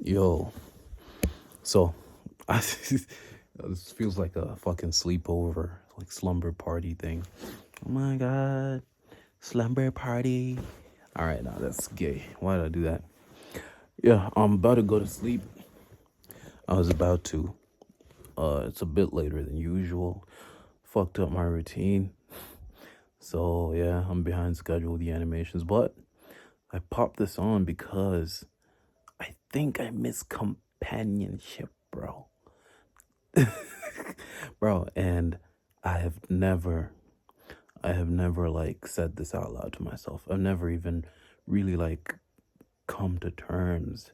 Yo, so I this feels like a fucking sleepover, like slumber party thing. Oh my god, slumber party. All right, now that's gay. Why did I do that? Yeah, I'm about to go to sleep. I was about to. It's a bit later than usual. Fucked up my routine. So yeah, I'm behind schedule with the animations, but I popped this on because I think I miss companionship, bro. Bro, and I have never I have never like said this out loud to myself. I've never even really like come to terms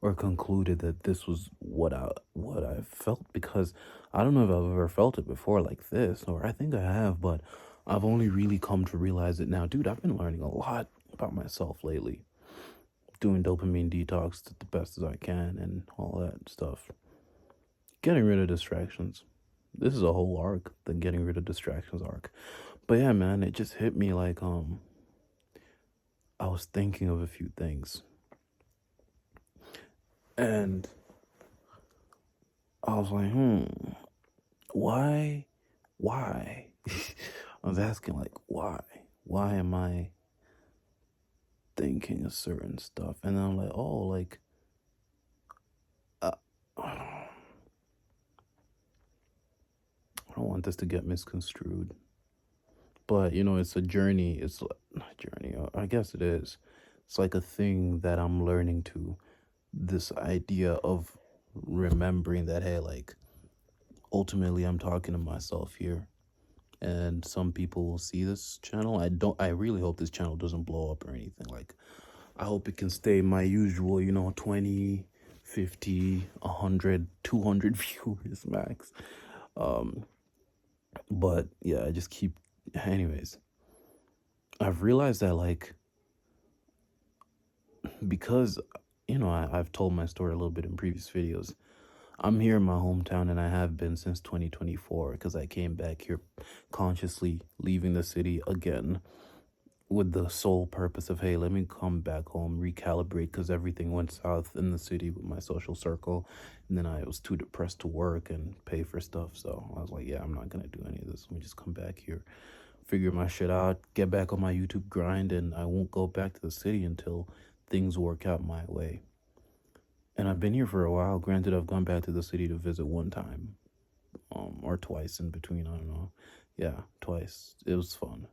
or concluded that this was what I felt, because I don't know if I've ever felt it before like this, or I think I have, but I've only really come to realize it now. Dude, I've been learning a lot about myself lately. Doing dopamine detox the best as I can and all that stuff. Getting rid of distractions. This is a whole arc, the getting rid of distractions arc. But yeah, man, it just hit me like I was thinking of a few things. And I was like, why? Why? I was asking like why? Why am I thinking of certain stuff? And then I'm like, oh, like uh, I don't want this to get misconstrued. But it's a journey. It's not a journey. I guess it is. It's like a thing that I'm learning to. This idea of remembering that, hey, like ultimately I'm talking to myself here, and some people will see this channel. I really hope this channel doesn't blow up or anything. Like, I hope it can stay my usual, 20, 50, 100, 200 viewers max. Um but yeah, I just keep anyways. I've realized that, like, because I've told my story a little bit in previous videos. I'm here in my hometown, and I have been since 2024, because I came back here consciously leaving the city again with the sole purpose of, hey, let me come back home, recalibrate, because everything went south in the city with my social circle. And then I was too depressed to work and pay for stuff. So I was like, yeah, I'm not going to do any of this. Let me just come back here, figure my shit out, get back on my YouTube grind, and I won't go back to the city until things work out my way. And I've been here for a while. Granted, I've gone back to the city to visit one time, or twice in between. I don't know. Yeah, twice. It was fun.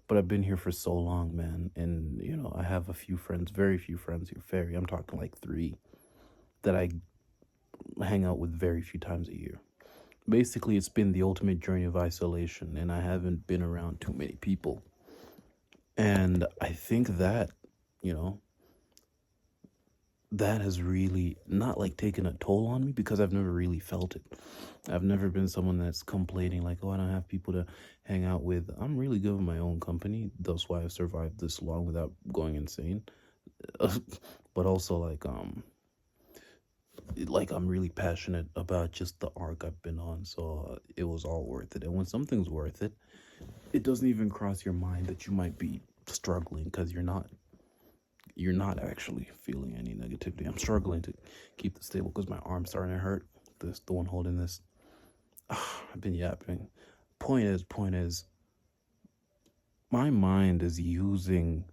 But I've been here for so long, man. And, I have a few friends, very few friends here. I'm talking like three that I hang out with very few times a year. Basically, it's been the ultimate journey of isolation, and I haven't been around too many people. And I think that, you know, that has really not like taken a toll on me, because I've never really felt it. I've never been someone that's complaining like, oh, I don't have people to hang out with. I'm really good with my own company. That's why I've survived this long without going insane. But also like I'm really passionate about just the arc I've been on, so it was all worth it. And when something's worth it, it doesn't even cross your mind that you might be struggling, because you're not actually feeling any negativity. I'm struggling to keep this stable because my arm's starting to hurt. The one holding this. I've been yapping. Point is, my mind is using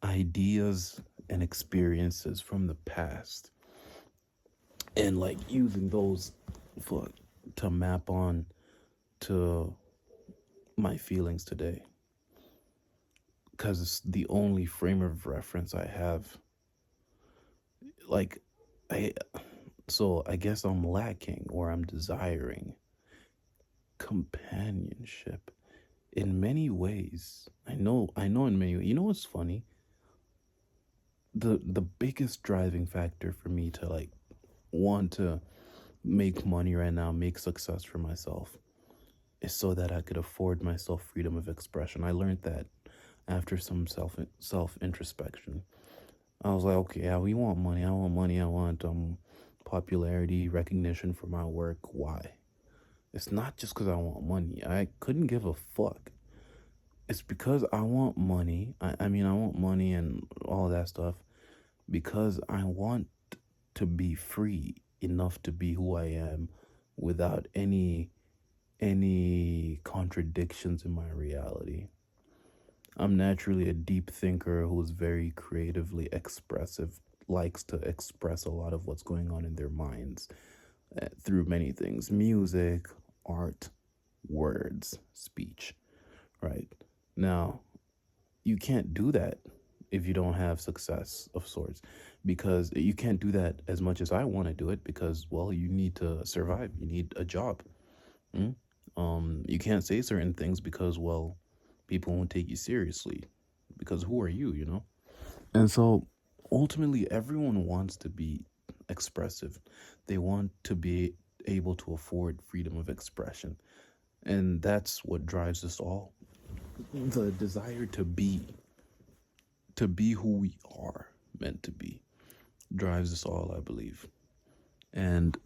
ideas and experiences from the past, and like using those for to map on to my feelings today, because it's the only frame of reference I have. Like, I so I guess I'm lacking, or I'm desiring companionship in many ways. I know in many ways. You know what's funny? The biggest driving factor for me to like want to make money right now, make success for myself, is so that I could afford myself freedom of expression. I learned that after some self introspection. I was like, okay, yeah, we want money. I want money. I want popularity, recognition for my work. Why? It's not just because I want money. I couldn't give a fuck. It's because I want money. I mean, I want money and all that stuff because I want to be free enough to be who I am without any contradictions in my reality. I'm naturally a deep thinker who's very creatively expressive, likes to express a lot of what's going on in their minds through many things: music, art, words, speech, right? Now, you can't do that if you don't have success of sorts, because you can't do that as much as I want to do it, because, well, you need to survive, you need a job. Mm? You can't say certain things because, well, people won't take you seriously, because who are you, you know? And so ultimately, everyone wants to be expressive. They want to be able to afford freedom of expression. And that's what drives us all. The desire to be who we are meant to be drives us all, I believe. And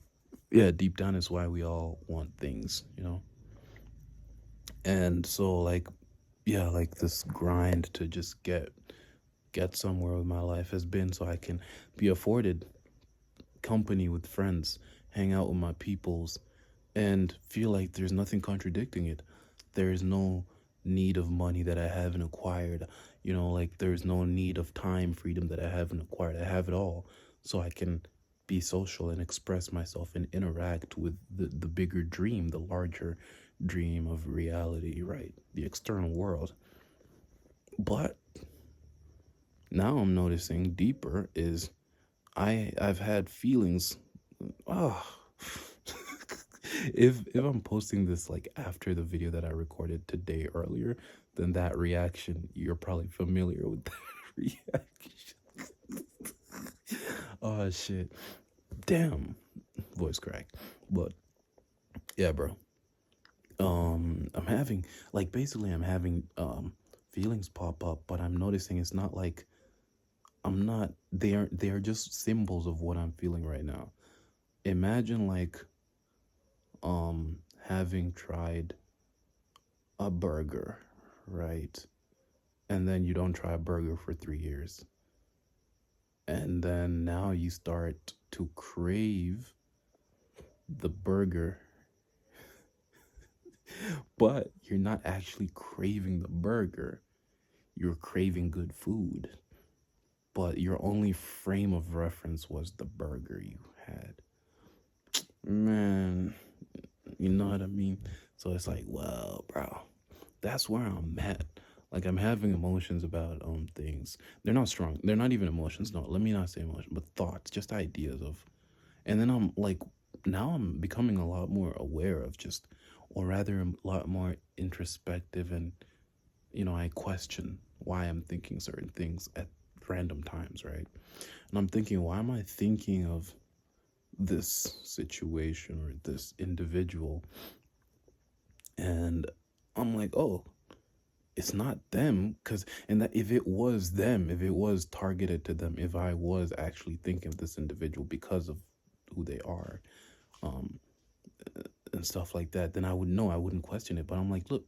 yeah, deep down is why we all want things, you know? And so like yeah, like this grind to just get somewhere with my life has been so I can be afforded company with friends, hang out with my peoples, and feel like there's nothing contradicting it. There is no need of money that I haven't acquired. You know, like there's no need of time freedom that I haven't acquired. I have it all. So I can be social and express myself and interact with the bigger dream, the larger dream of reality, right? The external world. But now I'm noticing deeper is I've had feelings. Oh, if I'm posting this like after the video that I recorded today earlier, then that reaction, you're probably familiar with that reaction. Oh shit. Damn. Voice crack. But yeah, bro. I'm having like basically I'm having feelings pop up, but I'm noticing it's not like I'm not they are just symbols of what I'm feeling right now. Imagine like having tried a burger, right? And then you don't try a burger for 3 years. And then now you start to crave the burger, but you're not actually craving the burger. You're craving good food, but your only frame of reference was the burger you had. Man, you know what I mean? So it's like, well, bro, that's where I'm at. Like I'm having emotions about things. They're not strong. They're not even emotions. No, let me not say emotion, but thoughts, just ideas of. And then I'm like, now I'm becoming a lot more aware of just, or rather, a lot more introspective, and I question why I'm thinking certain things at random times, right? And I'm thinking, why am I thinking of this situation or this individual? And I'm like, oh, it's not them, because and that if it was them, if it was targeted to them, if I was actually thinking of this individual because of who they are, um and stuff like that, then I would know, I wouldn't question it. But I'm like, look,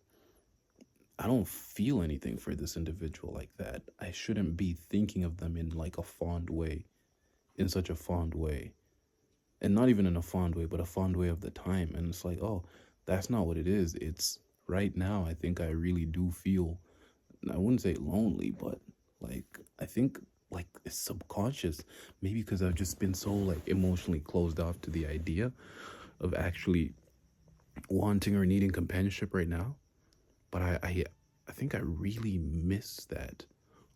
I don't feel anything for this individual like that. I shouldn't be thinking of them in like a fond way, in such a fond way, and not even in a fond way, but a fond way of the time. And it's like, oh, that's not what it is. It's right now, I think I really do feel, I wouldn't say lonely, but like I think like it's subconscious, maybe because I've just been so like emotionally closed off to the idea of actually wanting or needing companionship right now. But I think I really miss that,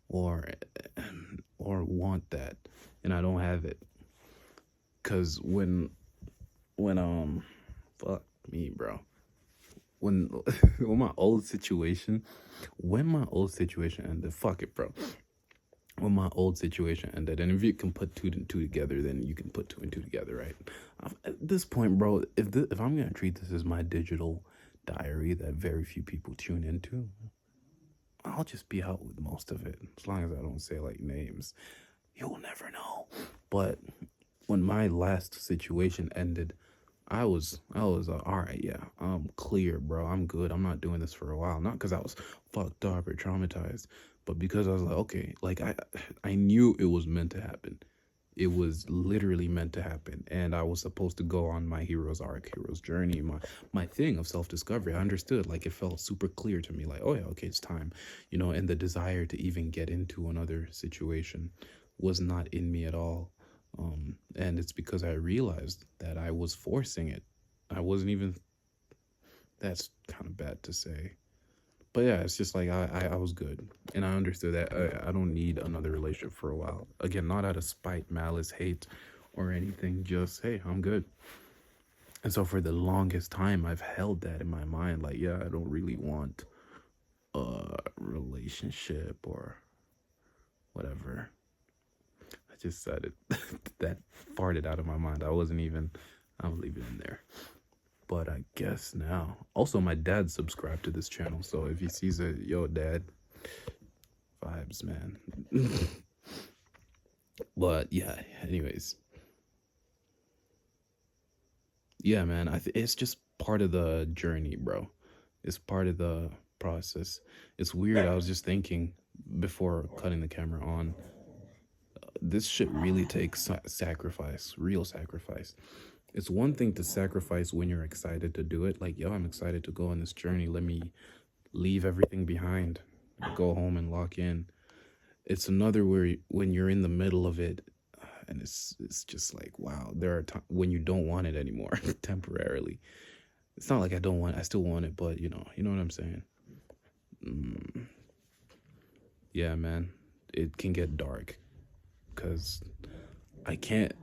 or or want that, and I don't have it. Cause when fuck me, bro, when when my old situation when my old situation ended, fuck it, bro, when my old situation ended, and if you can put two and two together, then you can put two and two together, right? At this point, bro, if I'm gonna treat this as my digital diary that very few people tune into, I'll just be out with most of it, as long as I don't say like names. You'll never know. But when my last situation ended, I was all right, yeah, I'm clear, bro. I'm good. I'm not doing this for a while. Not because I was fucked up or traumatized, but because I was like, okay, like I knew it was meant to happen. It was literally meant to happen, and I was supposed to go on my hero's arc, hero's journey, my thing of self-discovery. I understood, like, it felt super clear to me, like, oh yeah, okay, it's time, and the desire to even get into another situation was not in me at all. And it's because I realized that I was forcing it. I wasn't even, that's kind of bad to say, but yeah, it's just like I was good, and I understood that I don't need another relationship for a while. Again, not out of spite, malice, hate, or anything. Just hey, I'm good. And so for the longest time, I've held that in my mind. Like, yeah, I don't really want a relationship or whatever. I just said it. That farted out of my mind. I'll leave it in there. But I guess now. Also, my dad subscribed to this channel, so if he sees it, yo, dad, vibes, man. But yeah, anyways. Yeah, man, it's just part of the journey, bro. It's part of the process. It's weird. I was just thinking before cutting the camera on, this shit really takes sacrifice, real sacrifice. It's one thing to sacrifice when you're excited to do it. Like, yo, I'm excited to go on this journey. Let me leave everything behind, go home and lock in. It's another where when you're in the middle of it, and it's just like, wow, there are times when you don't want it anymore temporarily. It's not like I still want it, but you know what I'm saying. Yeah, man, it can get dark because I can't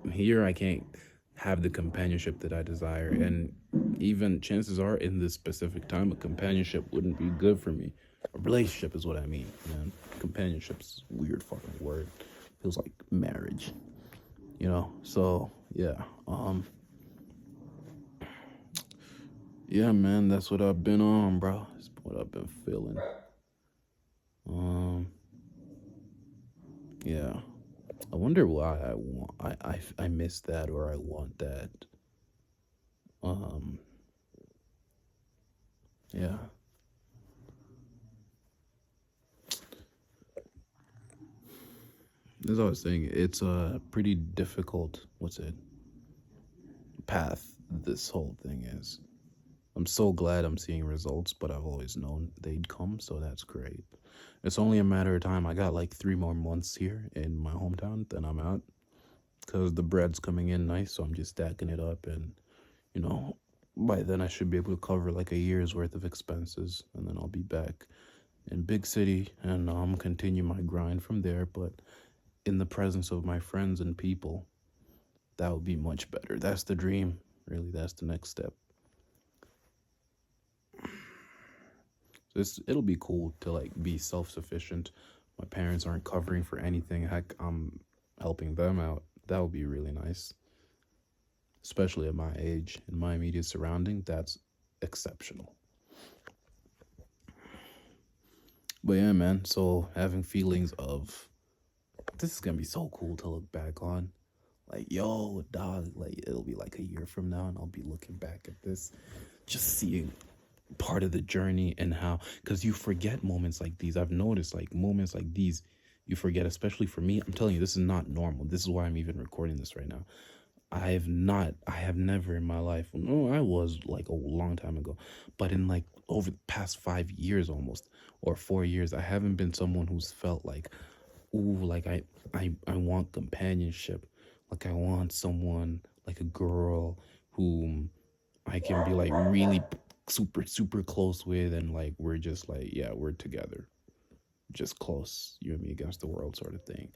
have the companionship that I desire, and even chances are in this specific time, a companionship wouldn't be good for me. A relationship is what I mean, man. Companionship's a weird fucking word. Feels like marriage, So yeah, yeah, man. That's what I've been on, bro. That's what I've been feeling. Yeah. I wonder why I miss that or I want that. Um, yeah. As I was saying, it's a pretty difficult, path this whole thing is. I'm so glad I'm seeing results, but I've always known they'd come, so that's great. It's only a matter of time. I got like 3 more months here in my hometown, then I'm out. Because the bread's coming in nice, so I'm just stacking it up, and you know, by then I should be able to cover like a year's worth of expenses, and then I'll be back in big city, and continue my grind from there. But in the presence of my friends and people, that would be much better. That's the dream, really. That's the next step. It'll be cool to like be self-sufficient. My parents aren't covering for anything. Heck, I'm helping them out. That would be really nice, especially at my age, in my immediate surrounding. That's exceptional. But yeah, man, so having feelings of this is gonna be so cool to look back on. Like, yo, dog, like it'll be like a year from now and I'll be looking back at this, just seeing part of the journey and how, because you forget moments like these. I've noticed like moments like these, you forget, especially for me. I'm telling you, this is not normal. This is why I'm even recording this right now. I have never in my life, no, I was like a long time ago, but in like over the past 5 years almost, or 4 years, I haven't been someone who's felt like, ooh, like I want companionship. Like I want someone, like a girl whom I can be like really super, super close with, and like we're just like, yeah, we're together. Just close, you and me against the world sort of thing.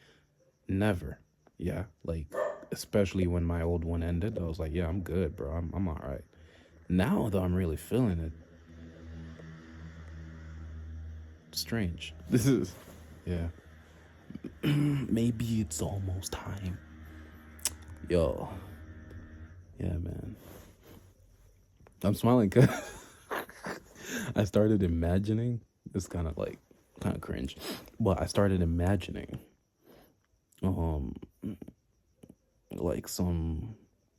Never. Yeah, like especially when my old one ended, I was like, yeah, I'm good, bro. I'm all right. Now though, I'm really feeling it. Strange. This is, yeah. Maybe it's almost time. Yo, yeah, man. I'm smiling because I started imagining. It's kind of cringe, but I started imagining, um, like some,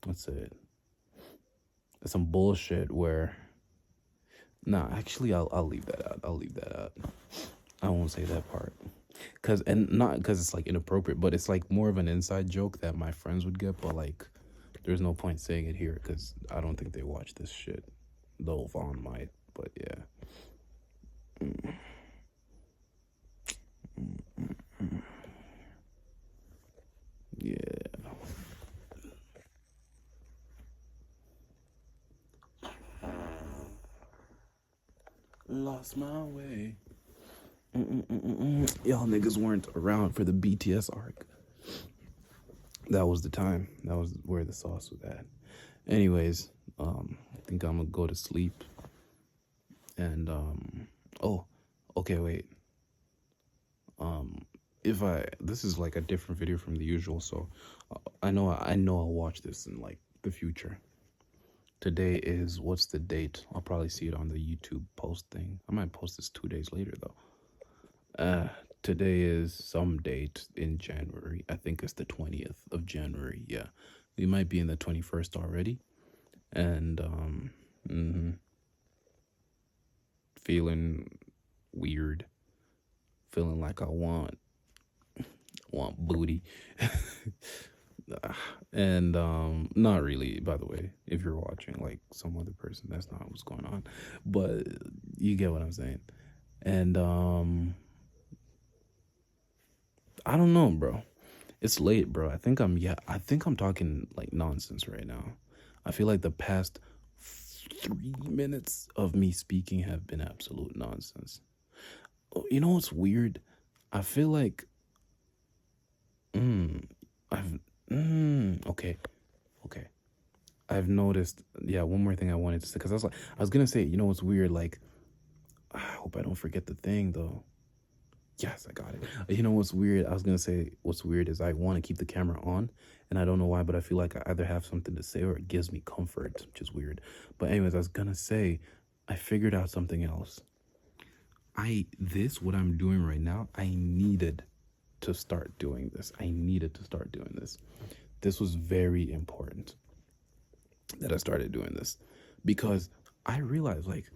let's say, some bullshit where. Nah, actually, I'll leave that out. I'll leave that out. I won't say that part. Cause and not because it's like inappropriate, but it's like more of an inside joke that my friends would get. But like, there's no point saying it here because I don't think they watch this shit. Though Vaughn might, but yeah. Yeah. Lost my way. Y'all niggas weren't around for the BTS arc. That was the time. That was where the sauce was at. Anyways, I think I'm gonna go to sleep. And oh, okay, wait. If I this is like a different video from the usual, so I know I'll watch this in like the future. Today is what's the date? I'll probably see it on the YouTube post thing. I might post this 2 days later though. Today is some date in January. I think it's the 20th of January. Yeah, we might be in the 21st already, and feeling weird, feeling like I want booty. And not really, by the way, if you're watching like some other person, that's not what's going on, but you get what I'm saying. And I don't know, bro. It's late, bro. I think I'm talking like nonsense right now. I feel like the past 3 minutes of me speaking have been absolute nonsense. You know what's weird? I feel like I've okay. Okay. I've noticed, yeah, one more thing I wanted to say, because I was gonna say, you know what's weird? Like, I hope I don't forget the thing though. Yes, I got it. You know what's weird? I was gonna say what's weird is I want to keep the camera on, and I don't know why, but I feel like I either have something to say or it gives me comfort, which is weird. But anyways, I was gonna say I figured out something else. What I'm doing right now, I needed to start doing this. I needed to start doing this. This was very important that I started doing this because I realized like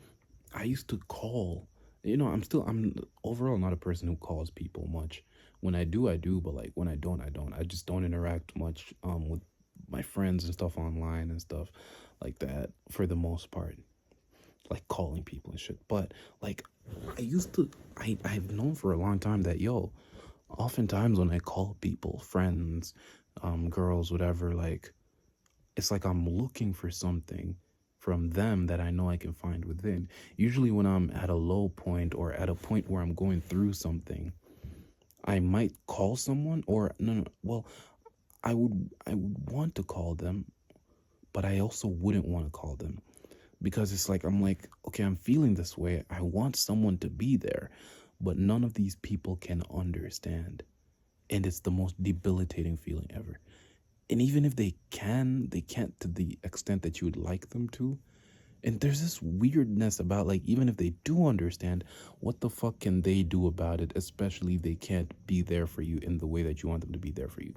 I used to call, I'm overall not a person who calls people much. When I do, I do, but like when I don't, I don't. I just don't interact much with my friends and stuff online and stuff like that for the most part. Like calling people and shit. But like I've known for a long time that oftentimes when I call people, friends, girls, whatever, like it's like I'm looking for something from them that I know I can find within. Usually when I'm at a low point or at a point where I'm going through something, I might call someone or no, well, I would want to call them, but I also wouldn't want to call them because it's like I'm like, okay, I'm feeling this way. I want someone to be there, but none of these people can understand. And it's the most debilitating feeling ever. And even if they can't to the extent that you would like them to. And there's this weirdness about like, even if they do understand, what the fuck can they do about it? Especially if they can't be there for you in the way that you want them to be there for you.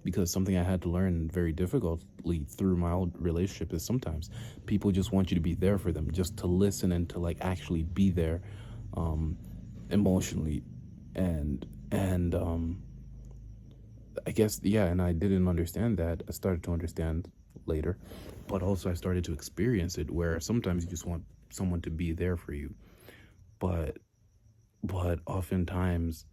Because something I had to learn very difficultly through my old relationship is sometimes people just want you to be there for them, just to listen and to like actually be there emotionally. And I guess, yeah, and I didn't understand that. I started to understand later, but also I started to experience it where sometimes you just want someone to be there for you, but oftentimes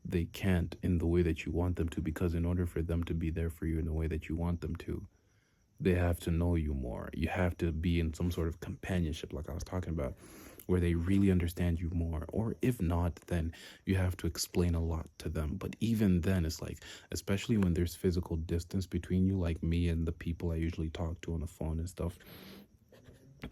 they can't in the way that you want them to, because in order for them to be there for you in the way that you want them to, they have to know you more. You have to be in some sort of companionship, like I was talking about, where they really understand you more. Or if not, then you have to explain a lot to them. But even then, it's like, especially when there's physical distance between you, like me and the people I usually talk to on the phone and stuff,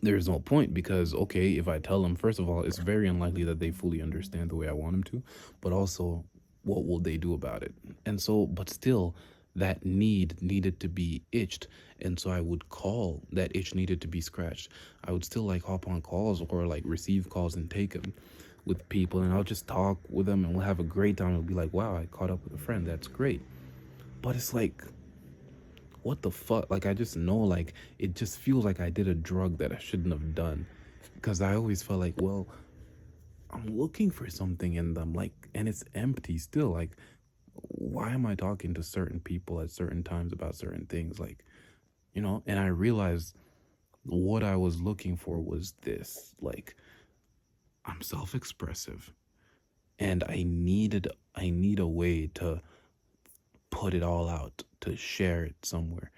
there's no point because, okay, if I tell them, first of all, it's very unlikely that they fully understand the way I want them to, but also, what will they do about it? And so, but still, that needed to be itched, and so I would call. That itch needed to be scratched. I would still like hop on calls or like receive calls and take them with people, and I'll just talk with them and we'll have a great time. It'll be like, wow, I caught up with a friend. That's great. But it's like, what the fuck? Like, I just know, like, it just feels like I did a drug that I shouldn't have done, because I always felt like, well, I'm looking for something in them, like, and it's empty still. Like, why am I talking to certain people at certain times about certain things? Like, and I realized what I was looking for was this. Like, I'm self-expressive, and I need a way to put it all out, to share it somewhere,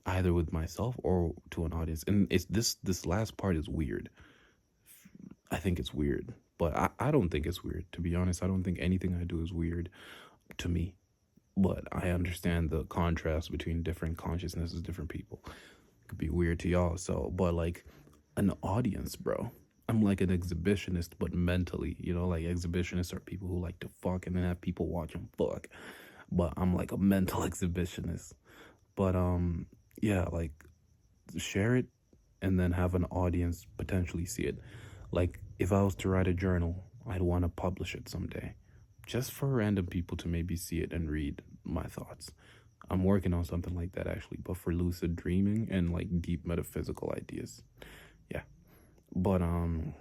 either with myself or to an audience. And it's this last part is weird. I think it's weird, but I don't think it's weird, to be honest. I don't think anything I do is weird to me. But I understand the contrast between different consciousnesses, different people. It could be weird to y'all. So, but like an audience, bro. I'm like an exhibitionist, but mentally, like exhibitionists are people who like to fuck and then have people watch them fuck. But I'm like a mental exhibitionist. But yeah, like share it and then have an audience potentially see it. Like if I was to write a journal, I'd want to publish it someday, just for random people to maybe see it and read my thoughts. I'm working on something like that actually, but for lucid dreaming and like deep metaphysical ideas. Yeah. But I've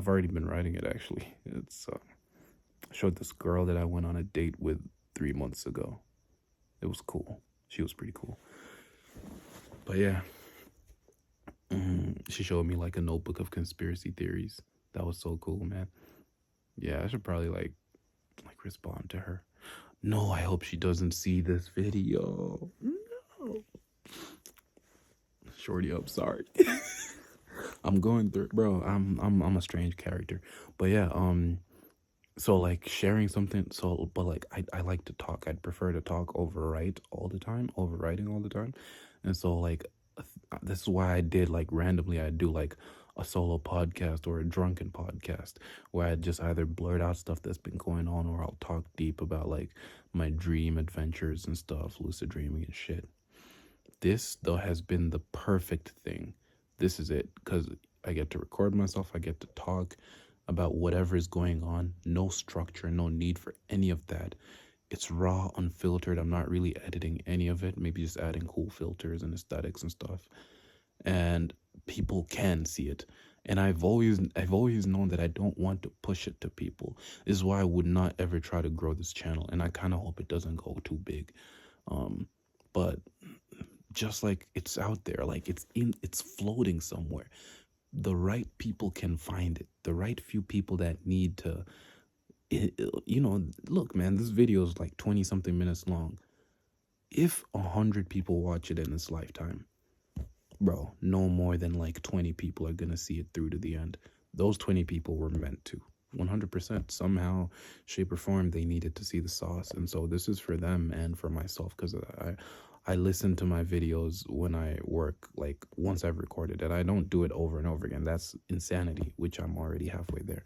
already been writing it actually. It's I showed this girl that I went on a date with 3 months ago. It was cool. She was pretty cool. But yeah, she showed me like a notebook of conspiracy theories. That was so cool, man. Yeah, I should probably like respond to her. No, I hope she doesn't see this video. No. Shorty up, sorry. I'm going through, bro. I'm a strange character. But yeah, so like sharing something, so but like I like to talk. I'd prefer to talk over write all the time, over writing all the time. And so like this is why I did like randomly I do like a solo podcast or a drunken podcast where I just either blurt out stuff that's been going on or I'll talk deep about like my dream adventures and stuff, lucid dreaming and shit. This though has been the perfect thing. This is it, because I get to record myself, I get to talk about whatever is going on. No structure, no need for any of that. It's raw, unfiltered. I'm not really editing any of it, maybe just adding cool filters and aesthetics and stuff. And people can see it. And I've always known that I don't want to push it to people. This is why I would not ever try to grow this channel, and I kind of hope it doesn't go too big. But just like it's out there, like it's floating somewhere. The right people can find it. The right few people that need to, look, man, this video is like 20 something minutes long. If 100 people watch it in its lifetime, bro, no more than like 20 people are gonna see it through to the end. Those 20 people were meant to. 100%, somehow, shape or form, they needed to see the sauce. And so this is for them and for myself, because I listen to my videos when I work, like once I've recorded it. I don't do it over and over again. That's insanity, which I'm already halfway there.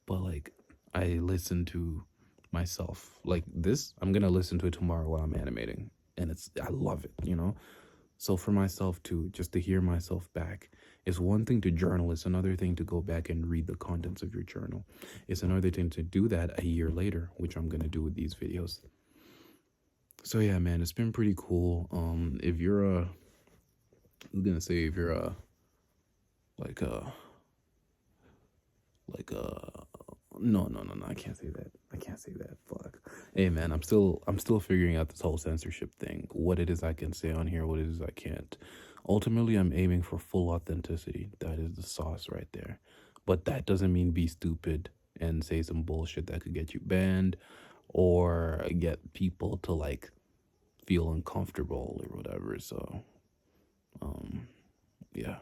But like I listen to myself. Like this, I'm gonna listen to it tomorrow while I'm animating. And I love it. So for myself too, just to hear myself back, it's one thing to journal, it's another thing to go back and read the contents of your journal. It's another thing to do that a year later, which I'm gonna do with these videos. So yeah, man, it's been pretty cool. If you're a, I was gonna say if you're a, like a, like a, no, I can't say that. I can't say that. Fuck. Hey, man, I'm still figuring out this whole censorship thing. What it is I can say on here, what it is I can't. Ultimately, I'm aiming for full authenticity. That is the sauce right there. But that doesn't mean be stupid and say some bullshit that could get you banned or get people to like feel uncomfortable or whatever. So, yeah,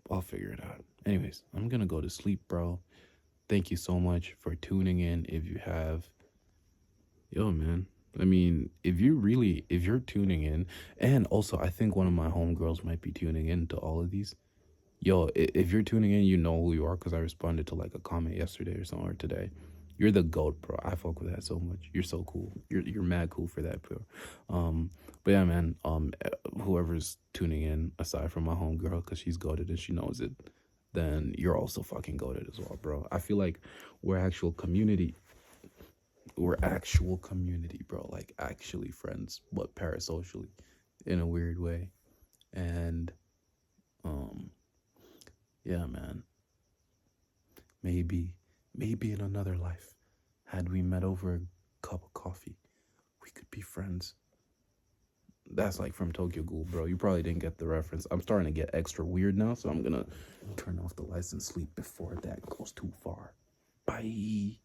I'll figure it out. Anyways, I'm gonna go to sleep, bro. Thank you so much for tuning in. If you have, yo, man. I mean, if you're tuning in, and also I think one of my homegirls might be tuning in to all of these. Yo, if you're tuning in, you know who you are because I responded to like a comment yesterday or something or today. You're the GOAT, bro. I fuck with that so much. You're so cool. You're mad cool for that, bro. But yeah, man. Whoever's tuning in, aside from my homegirl, because she's goated and she knows it, then you're also fucking goated as well, bro. I feel like we're actual community. We're actual community, bro. Like actually friends, but parasocially, in a weird way. And yeah, man. Maybe, maybe in another life, had we met over a cup of coffee, we could be friends. That's like from Tokyo Ghoul, bro. You probably didn't get the reference. I'm starting to get extra weird now, so I'm gonna turn off the lights and sleep before that goes too far. Bye.